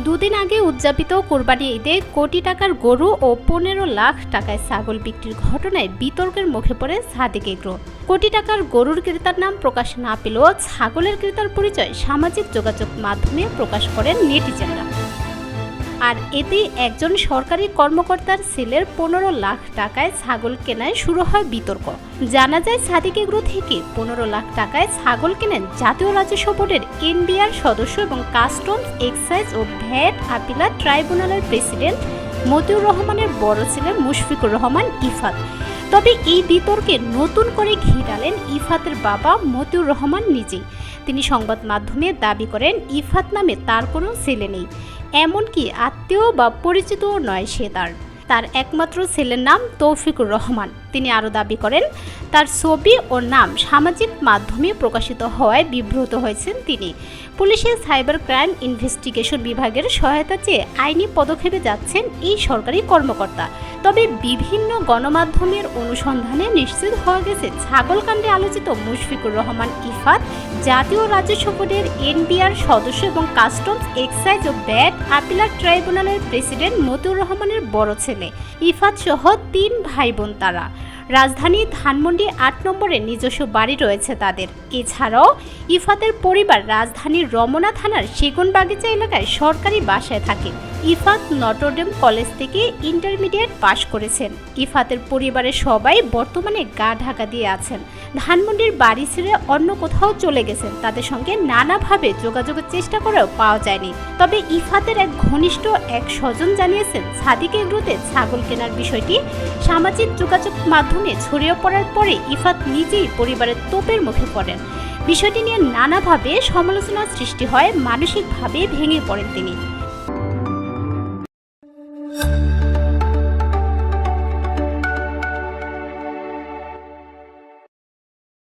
দুদিন আগে উদযাপিত কোরবানি ঈদে কোটি টাকার গরু ও ১৫ লাখ টাকায় ছাগল বিক্রির ঘটনায় বিতর্কের মুখে পড়ে সাদিক এগ্রো। কোটি টাকার গরুর ক্রেতার নাম প্রকাশ না পেলেও ছাগলের ক্রেতার পরিচয় সামাজিক যোগাযোগ মাধ্যমে প্রকাশ করেন নেটিজেনরা। আর এতে একজন সরকারি কর্মকর্তার ছেলের ১৫ লাখ টাকায় ছাগল কেনায় শুরু হয় বিতর্ক। জানা যায় সাদিক এগ্রো থেকে ১৫ লাখ টাকায় ছাগল কেনেন জাতীয় রাজস্ব বোর্ডের এনবিআর সদস্য এবং কাস্টমস, এক্সাইজ ও ভ্যাট আপিলার ট্রাইব্যুনালের প্রেসিডেন্ট মতিউর রহমানের বড় ছেলে মুশফিকুর রহমান ইফাত। তবে এই বিতর্কে নতুন করে ঘি ঢালেন ইফাতের বাবা মতিউর রহমান নিজেই। তিনি সংবাদ মাধ্যমে দাবি করেন ইফাত নামে তার কোনো ছেলে নেই, এমনকি আত্মীয় বা পরিচিতও নয় সে। তার একমাত্র ছেলের নাম তৌফিকুর রহমান। তিনি আরও দাবি করেন তার ছবি ও নাম সামাজিক মাধ্যমে প্রকাশিত হওয়ায় বিব্রত হয়েছেন তিনি। পুলিশের সাইবার ক্রাইম ইনভেস্টিগেশন বিভাগের সহায়তা চেয়ে আইনি পদক্ষেপে যাচ্ছেন এই সরকারি কর্মকর্তা। তবে বিভিন্ন গণমাধ্যমের অনুসন্ধানে নিশ্চিত হওয়া গেছে ছাগলকাণ্ডে আলোচিত মুশফিকুর রহমান ইফাত জাতীয় রাজস্ব বোর্ডের এনবিআর সদস্য এবং কাস্টমস, এক্সাইজ ও ভ্যাট আপিলার ট্রাইব্যুনালের প্রেসিডেন্ট মতিউর রহমানের বড় ছেলে। ইফাত সহ ৩ ভাই বোন তারা। রাজধানী ধানমন্ডি ৮ নম্বরে নিজস্ব বাড়ি রয়েছে তাদের। এছাড়াও ইফাতের পরিবার রাজধানীর রমনা থানার সেগুনবাগিচা এলাকায় সরকারি বাসায় থাকে। ইফাত নটরডেম কলেজ থেকে ইন্টারমিডিয়েট পাশ করেছেন। ইফাতের পরিবারের সবাই বর্তমানে গা ঢাকা দিয়ে আছেন। ধানমন্ডির বাড়ি ছেড়ে অন্য কোথাও চলে গেছেন। তাদের সঙ্গে নানাভাবে যোগাযোগের চেষ্টা করেও পাওয়া যায়নি। তবে ইফাতের এক ঘনিষ্ঠ এক স্বজন জানিয়েছেন সাদিক এগ্রোতে ছাগল কেনার বিষয়টি সামাজিক যোগাযোগ মাধ্যমে ছড়িয়ে পড়ার পরে ইফাত নিজেই পরিবারের তোপের মুখে পড়েন। বিষয়টি নিয়ে নানাভাবে সমালোচনার সৃষ্টি হয়, মানসিকভাবে ভেঙে পড়েন তিনি।